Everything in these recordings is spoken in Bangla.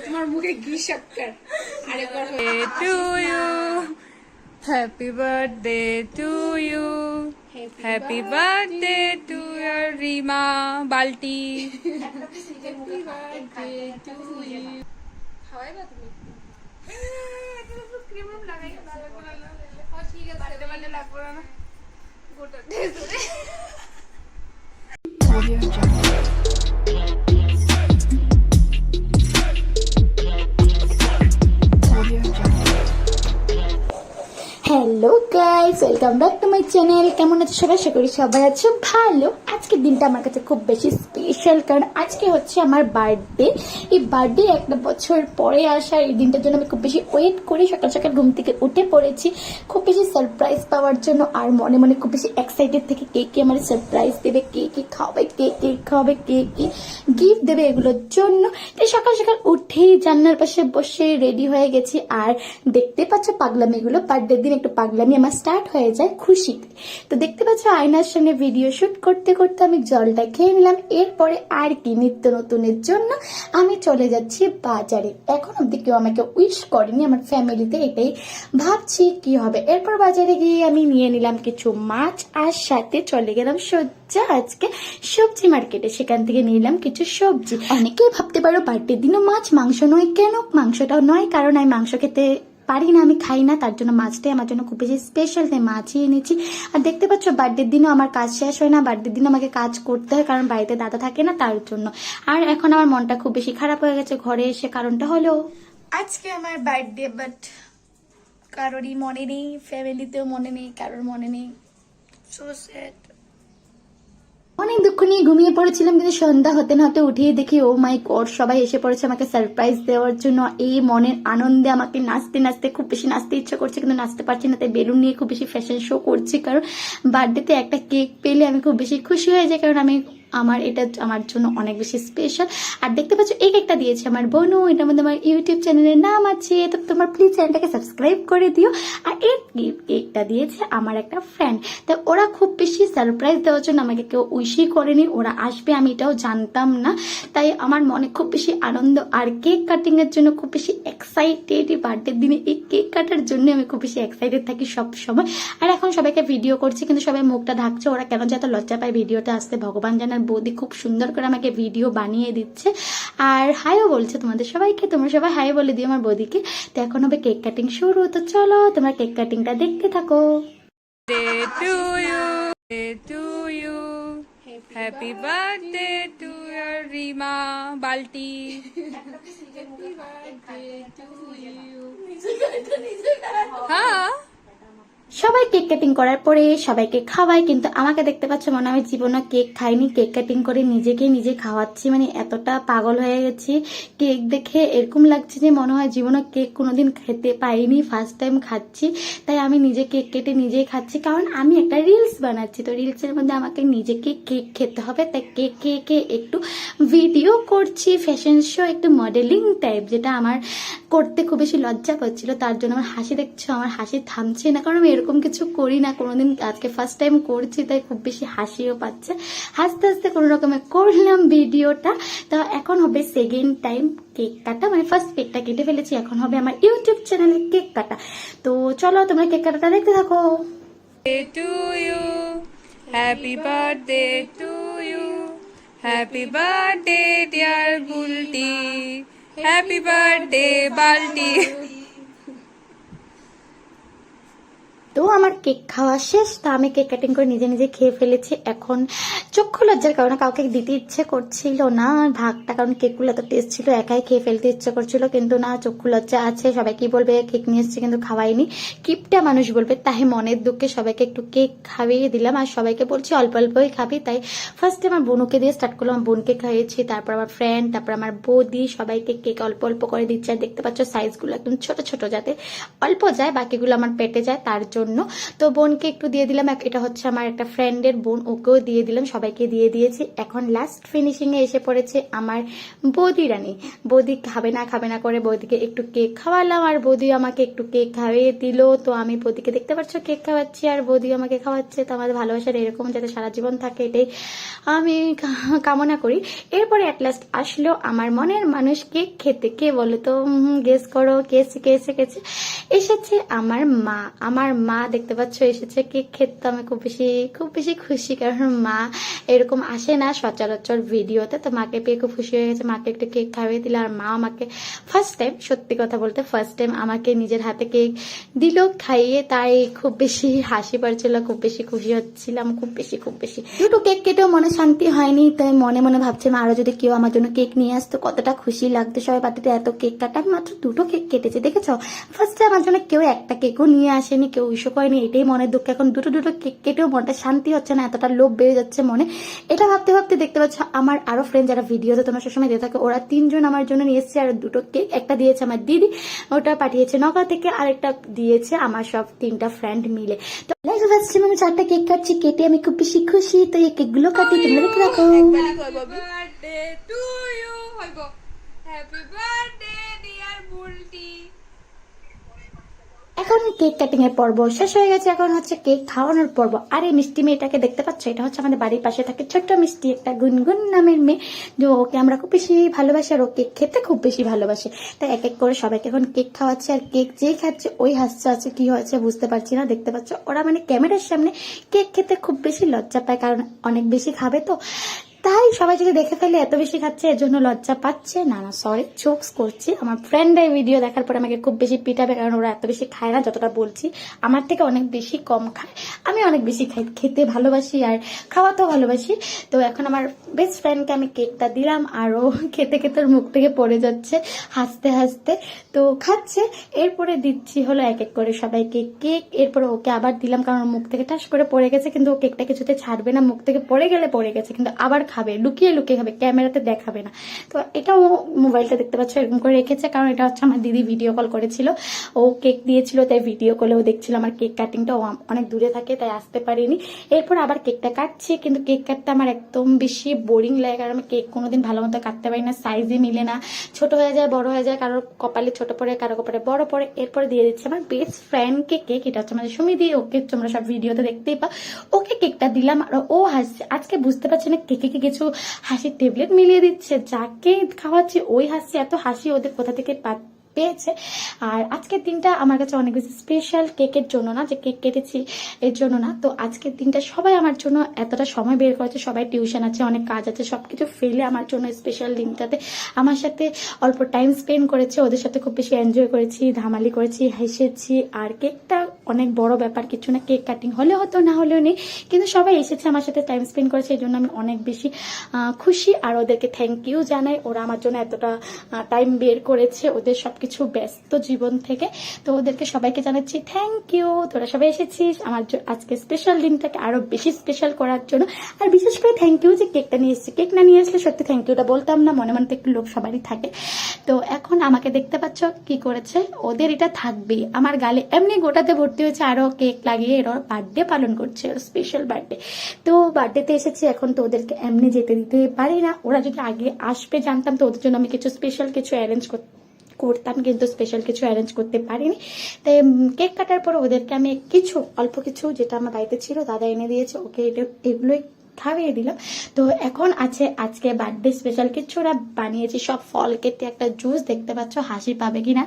তোমার মুখে ঘি সক্কর আরেকবার to you happy birthday to you happy birthday to ইয়ার রিমা বাল্টি খাওয়াই না তুমি hello guys, welcome back to my channel. কেমন আছো সবাই? আশা করি সবাই আছো ভালো। আজকের দিনটা আমার কাছে খুব বেশি স্পেশাল, কারণ আজকে হচ্ছে আমার বার্থডে। এই বার্থডে একটা বছর পরে আসা এই দিনটার জন্য আমি খুব বেশি ওয়েট করি। সকাল সকাল ঘুম থেকে উঠে পড়েছি খুব বেশি সারপ্রাইজ পাওয়ার জন্য, আর মনে মনে খুব বেশি এক্সাইটেড থেকে কে কে আমার সারপ্রাইজ দেবে, কে কে খাওয়াবে, কে কে খাওয়াবে, কে কে গিফট দেবে, এগুলোর জন্য। তাই সকাল সকাল উঠেই জানলার পাশে বসে রেডি হয়ে গেছি। আর দেখতে পাচ্ছ পাগলামিগুলো, বার্থডে দিন একটু পাগলামি আমার স্টার্ট হয়ে যায় খুশিতে। তো দেখতে পাচ্ছ আয়নার সামনে ভিডিও শুট করতে করতে আমি জলটা খেয়ে নিলাম। এরপরে আর কি নিত্য নতুনের জন্য আমি চলে যাচ্ছি বাজারে। এখন অব্দি কেউ আমাকে উইশ করেনি আমার ফ্যামিলিতে, এটাই ভাবছি কি হবে। এরপর বাজারে গিয়ে আমি নিয়ে নিলাম কিছু মাছ, আর সাথে চলে গেলাম আজকে সবজি মার্কেটে। সেখান থেকে নিলাম কিছু সবজি। অনেকেই ভাবতে পারো বার্থডে দিনও মাছ মাংস নয় কেন? মাংসটাও নয়, কারণ আমি মাংস খেতে পারি না, আমি খাই না, তার জন্য মাছটাই আমার জন্য খুব বেশি স্পেশাল, তাই মাছই এনেছি। আর দেখতে পাচ্ছ বার্থডের দিনও আমার কাজ শেষ হয় না, বার্থডের দিনও আমাকে কাজ করতে হয়, কারণ বাড়িতে দাদা থাকে না, তার জন্য। আর এখন আমার মনটা খুব বেশি খারাপ হয়ে গেছে ঘরে এসে, কারণটা হলো আজকে আমার বার্থডে, বাট কারোরই মনে নেই, ফ্যামিলিতেও মনে নেই, কারোর মনে নেই। So sad. অনেক দুঃখ নিয়ে ঘুমিয়ে পড়েছিলাম, কিন্তু সন্ধ্যা হতে না হতে উঠিয়ে দেখি ও মাই গড সবাই এসে পড়েছে আমাকে সারপ্রাইজ দেওয়ার জন্য। এই মনের আনন্দে আমাকে নাচতে নাচতে খুব বেশি নাচতে ইচ্ছা করছে, কিন্তু নাচতে পারছি না, তাই বেলুন নিয়ে খুব বেশি ফ্যাশন শো করছি। কারণ বার্থডেতে একটা কেক পেলে আমি খুব বেশি খুশি হয়ে যাই, কারণ এটা আমার জন্য অনেক বেশি স্পেশাল। আর দেখতে পাচ্ছ এই কেকটা দিয়েছে আমার বোনু, এটার মধ্যে আমার ইউটিউব চ্যানেলের নাম আছে, তো তোমার প্লিজ চ্যানেলটাকে সাবস্ক্রাইব করে দিও। আর এই কেকটা দিয়েছে আমার একটা ফ্রেন্ড। তাই ওরা খুব বেশি সারপ্রাইজ দেওয়ার জন্য আমাকে কেউ উইশই করেনি, ওরা আসবে আমি এটাও জানতাম না, তাই আমার মনে খুব বেশি আনন্দ আর কেক কাটিং এর জন্য খুব বেশি এক্সাইটেড। এই বার্থডের দিনে এই কেক কাটার জন্য আমি খুব বেশি এক্সাইটেড থাকি সব সময়। আর এখন সবাইকে ভিডিও করছি, কিন্তু সবাই মুখটা ঢাকছে, ওরা কেন যে এত লজ্জা পায় ভিডিওটা আসতে ভগবান জানার। বৌদি খুব সুন্দর করে আমাকে ভিডিও বানিয়ে দিচ্ছে, আর হাইও বলছে তোমাদের সবাইকে, তোমরা সবাই হাই বলে দিও আমার বৌদিকে। তো এখন হবে কেক কাটিং শুরু, তো চলো তোমরা কেক কাটিংটা দেখতে থাকো। হ্যাপি বার্থডে টু ইয়ার রিমা বাল্টি হ্যাঁ। সবাই কেক কাটিং করার পরে সবাইকে খাওয়াই, কিন্তু আমাকে দেখতে পাচ্ছ মনে হয় জীবনে কেক খাইনি, কেক কাটিং করে নিজেকে নিজে খাওয়াচ্ছি। মানে এতটা পাগল হয়ে গেছি কেক দেখে, এরকম লাগছে যে মনে হয় জীবনে কেক কোনোদিন খেতে পাইনি, ফার্স্ট টাইম খাচ্ছি। তাই আমি নিজে কেক কেটে নিজেই খাচ্ছি, কারণ আমি একটা রিলস বানাচ্ছি, তো রিলসের মধ্যে আমাকে নিজেকে কেক খেতে হবে, তাই কেক কেকে একটু ভিডিও করছি, ফ্যাশন শো, একটু মডেলিং টাইপ, যেটা আমার করতে খুব বেশি লজ্জা পাচ্ছিল। তার জন্য আমার হাসি দেখছো, আমার হাসি থামছে না, কারণ আমি এরকম কিছু করি না কোনোদিন, আজকে ফার্স্ট টাইম করছি, তাই খুব বেশি হাসিও পাচ্ছে। হাসতে হাসতে কোনো রকমে করলাম ভিডিওটা। তো এখন হবে সেকেন্ড টাইম কেক কাটা, মানে ফার্স্ট কেকটা কেটে ফেলেছি, এখন হবে আমার ইউটিউব চ্যানেলে কেক কাটা। তো চলো তোমরা কেক কাটাটা দেখতে থাকো। To you happy birthday to you happy birthday dear Bulti happy birthday Balti. তো আমার কেক খাওয়া শেষ, তো আমি কেক কাটিং করে নিজে নিজে খেয়ে ফেলেছি। এখন চক্ষু লজ্জার কারণে কাউকে দিতে ইচ্ছে করছিল না ভাগটা, কারণ কেকগুলো এত টেস্ট ছিল, একাই খেয়ে ফেলতে ইচ্ছে করছিল, কিন্তু না, চক্ষু লজ্জা আছে। সবাই কি বলবে, কেক নিয়ে এসছে কিন্তু খাওয়াইনি, কিপটা মানুষ বলবে, তাই মনের দুঃখে সবাইকে একটু কেক খাইয়ে দিলাম। আর সবাইকে বলছি অল্প অল্পই খাবি, তাই ফার্স্টে আমার বোনুকে দিয়ে স্টার্ট করলাম, আমার বোনকে খাইয়েছি, তারপর আমার ফ্রেন্ড, তারপর আমার বৌদি, সবাইকে কেক অল্প অল্প করে দিচ্ছে। আর দেখতে পাচ্ছ সাইজগুলো একদম ছোট ছোট, যাতে অল্প যায়, বাকিগুলো আমার পেটে যায়, তার জন্য। জন্য। তো বোনকে একটু দিয়ে দিলাম, এটা হচ্ছে আমার একটা ফ্রেন্ডের বোন, ওকেও দিয়ে দিলাম, সবাইকে দিয়ে দিয়েছি। এখন লাস্ট ফিনিশিংয়ে এসে পড়েছে আমার বৌদি রানী। বৌদি খাবে না করে বৌদিকে একটু কেক খাওয়ালাম, আর বৌদি আমাকে একটু কেক খাইয়ে দিল। তো আমি বৌদিকে দেখতে পাচ্ছ কেক খাওয়াচ্ছি, আর বৌদি আমাকে খাওয়াচ্ছে। তো আমাদের ভালোবাসার এরকম যাতে সারা জীবন থাকে, এটাই আমি কামনা করি। এরপরে অ্যাট লাস্ট আসলো আমার মনের মানুষ কেক খেতে। কে বলো তো? গেস করো কে এসেছে? এসেছে আমার মা। আমার মা দেখতে পাচ্ছ এসেছে কেক খেতে। আমি খুব বেশি খুশি, কারণ মা এরকম আসে না সচরাচর ভিডিওতে। তো মাকে পেয়ে খুব খুশি হয়ে গেছে, মাকে একটু কেক খাইয়ে দিল। আর মা আমাকে ফার্স্ট টাইম, সত্যি কথা বলতে ফার্স্ট টাইম আমাকে নিজের হাতে কেক দিল খাইয়ে। তাই খুব বেশি হাসি পাচ্ছিল, খুব বেশি খুশি হচ্ছিলাম, খুব বেশি। দুটো কেক কেটেও মনে শান্তি হয়নি, তাই মনে মনে ভাবছিলাম আরো যদি কেউ আমার জন্য কেক নিয়ে আসতো কতটা খুশি লাগতো। সবাই পার্টিতে এত কেক কাটা, আমি মাত্র দুটো কেক কেটেছি, দেখেছো? ফার্স্টে আমার জন্য কেউ একটা কেকও নিয়ে আসেনি, কেউ উইশও করেনি, এটাই মনের দুঃখ। এখন দুটো কেক কেটেও মনটা শান্তি হচ্ছে না, এতটা লোভ বেড়ে যাচ্ছে মনে। এটা ভাবতে দেখতে পাচ্ছ আমার আরো ফ্রেন্ড যারা ভিডিওতে তোমরা সবসময় দিয়ে থাকে, ওরা 3 জন আমার জন্য নিয়ে এসেছে। আর দুটো কেক, একটা দিয়েছে আমার দিদি, ওটা পাঠিয়েছে নগা থেকে, আর একটা দিয়েছে আমার সব 3টা ফ্রেন্ড মিলে। তো ফার্স্ট টাইম আমি 4টা কেক কাটছি, কেটে আমি খুব বেশি খুশি। তো এই কেকগুলো কাটি, তোমরা দেখে রাখো। বার্থডে টু ইউ, হইব হ্যাপি বার্থডে ডিয়ার বুলটি। এখন কেক কাটিং এর পর্ব শেষ হয়ে গেছে, এখন হচ্ছে কেক খাওয়ানোর পর্ব। আর এই মিষ্টি মেয়েটাকে দেখতে পাচ্ছ, এটা হচ্ছে আমাদের বাড়ির পাশে থাকে ছোট্ট মিষ্টি, একটা গুনগুন নামের মেয়ে। যে ওকে আমরা খুব বেশি ভালোবাসি, আর ও কেক খেতে খুব বেশি ভালোবাসে। তাই এক এক করে সবাইকে এখন কেক খাওয়াচ্ছে। আর কেক যেই খাচ্ছে ওই হাসছে আছে, কি হয়েছে বুঝতে পারছি না। দেখতে পাচ্ছ ওরা মানে ক্যামেরার সামনে কেক খেতে খুব বেশি লজ্জা পায়, কারণ অনেক বেশি খাবে তো। তাই সবাই যদি দেখে ফেলে এত বেশি খাচ্ছে, এর জন্য লজ্জা পাচ্ছে। না সরি, জোকস করছি। আমার ফ্রেন্ড এই ভিডিও দেখার পর আমাকে খুব বেশি পিটাবে, কারণ ওরা এত বেশি খায় না যতটা বলছি। আমার থেকে অনেক বেশি কম খায়, আমি অনেক বেশি খাই, খেতে ভালোবাসি আর খাওয়াতেও ভালোবাসি। তো এখন আমার বেস্ট ফ্রেন্ডকে আমি কেকটা দিলাম, আর ও খেতে ওর মুখ থেকে পড়ে যাচ্ছে হাসতে। তো খাচ্ছে। এরপরে দিচ্ছি হলো এক এক করে সবাইকে কেক। এরপরে ওকে আবার দিলাম, কারণ ওর মুখ থেকে টাস করে পড়ে গেছে। কিন্তু ও কেকটা কিছুতে ছাড়বে না, মুখ থেকে পড়ে গেলে পড়ে গেছে, কিন্তু আবার খাবে, লুকিয়ে খাবে, ক্যামেরাতে দেখাবে না। তো এটাও মোবাইলটা দেখতে পাচ্ছ এরকম করে রেখেছে, কারণ এটা হচ্ছে আমার দিদি ভিডিও কল করেছিল, ও কেক দিয়েছিল, তাই ভিডিও কলেও দেখছিল আমার কেক কাটিংটা। ও অনেক দূরে থাকে তাই আসতে পারিনি। এরপর আবার কেকটা কাটছি, কিন্তু কেক কাটতে আমার একদম বেশি বোরিং লাগে, কারণ আমি কেক কোনোদিন ভালো মতো কাটতে পারি না, সাইজে মিলে না, ছোট হয়ে যায় বড় হয়ে যায়, কারোর কপালে ছোট পড়ে, কারো কপালে বড় পড়ে। এরপরে দিয়ে দিচ্ছে আমার বেস্ট ফ্রেন্ডকে কেক, এটা হচ্ছে আমাদের সুমিদি, ওকে তোমরা সব ভিডিওতে দেখতেই পাও। ওকে কেকটা দিলাম, আর ও হাসছে। আজকে বুঝতে পারছি না কেকে কিছু হাসির ট্যাবলেট মিলিয়ে দিচ্ছে, যাকে খাওয়াচ্ছে ওই হাসি, এত হাসি ওদের কোথা থেকে পেয়েছে। আর আজকের দিনটা আমার কাছে অনেক বেশি স্পেশাল, কেকের জন্য না, যে কেক কেটেছি এর জন্য না। তো আজকের দিনটা সবাই আমার জন্য এতটা সময় বের করেছে, সবাই টিউশন আছে, অনেক কাজ আছে, সবকিছু ফেলে আমার জন্য স্পেশাল দিনটাতে আমার সাথে অল্প টাইম স্পেন্ড করেছে, ওদের সাথে খুব বেশি এনজয় করেছি, ধামালি করেছি, হেসেছি। আর কেকটা অনেক বড় ব্যাপার কিছু না, কেক কাটিং হলে হতো না হলেও নেই, কিন্তু সবাই এসেছে আমার সাথে টাইম স্পেন্ড করেছে, এই জন্য আমি অনেক বেশি খুশি। আর ওদেরকে থ্যাংক ইউ জানাই, ওরা আমার জন্য এতটা টাইম বের করেছে ওদের সবকিছু ব্যস্ত জীবন থেকে। তো ওদেরকে সবাইকে জানাচ্ছি থ্যাংক ইউ, তোরা সবাই এসেছিস আমার আজকে স্পেশাল দিনটাকে আরো বেশি স্পেশাল করার জন্য। আর বিশেষ করে থ্যাংক ইউ যে কেকটা নিয়ে এসেছে, কেক না নিয়ে আসলে সত্যি থ্যাংক ইউটা বলতাম না, মনে মনে তো একটু লোভ সবারই থাকে। তো এখন আমাকে দেখতে পাচ্ছ কি করেছে, ওদের এটা থাকবে, আমার গালে এমনি গোটাতে ভর্তি হয়েছে, আরো কেক লাগিয়ে এরা বার্থডে পালন করছে, স্পেশাল বার্থডে। তো বার্থডেতে এসেছি, এখন তো ওদেরকে এমনি যেতে দিতে পারি না, ওরা যদি আগে আসবে জানতাম তো ওদের জন্য আমি কিছু স্পেশাল কিছু অ্যারেঞ্জ করতাম, কিন্তু স্পেশাল কিছু অ্যারেঞ্জ করতে পারিনি। তাই কেক কাটার পর ওদেরকে আমি অল্প কিছু যেটা আমার বাড়িতে ছিল দাদা এনে দিয়েছে, ওকে এগুলোই খাইয়ে দিলাম। তো এখন আছে আজকে বার্থডে স্পেশাল কিছু ওরা বানিয়েছি, সব ফল কেটে একটা জুস, দেখতে পাচ্ছ হাসি পাবে কিনা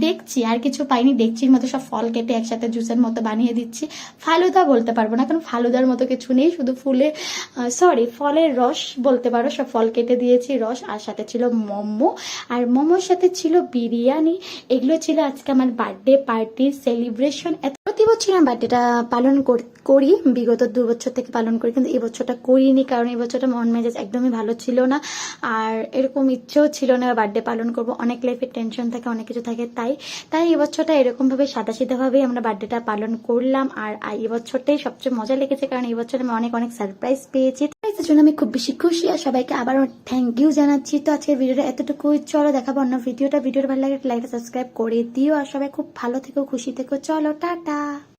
দেখছি, আর কিছু পাইনি, দেখছির মতো সব ফল কেটে একসাথে জুসের মতো বানিয়ে দিচ্ছি। ফালুদা বলতে পারবো না, কারণ ফালুদার মতো কিছু নেই, শুধু ফলের রস বলতে পারো, সব ফল কেটে দিয়েছি রস। আর সাথে ছিল মোমো, আর মোমোর সাথে ছিল বিরিয়ানি। এগুলো ছিল আজকে আমার বার্থডে পার্টির সেলিব্রেশন। প্রতি বছর আমি বার্থডেটা পালন করি, বিগত 2 বছর থেকে পালন করি, কিন্তু এই বছরটা করিনি, কারণ এই বছরটা মন মেজাজ একদমই ভালো ছিল না, আর এরকম ইচ্ছেও ছিল না বার্থডে পালন করব, অনেক লাইফের টেনশন থাকে, অনেক কিছু থাকে, তাই এই বছরটা এরকম ভাবে সাদা ভাবেই আমরা বার্থডেটা পালন করলাম। আর এই বছরটাই সবচেয়ে মজা লেগেছে, কারণ এই বছর আমি অনেক সারপ্রাইজ পেয়েছি, তাই জন্য আমি খুব বেশি খুশি। আর সবাইকে আবার থ্যাংক ইউ জানাচ্ছি। তো আজকের ভিডিওটা এতটুকুই, চলো দেখাবো অন্য ভিডিওটা ভালো লাগে লাইক সাবস্ক্রাইব করে দিও, আর সবাই খুব ভালো থেকো, খুশি থেকো, চলো টাটা।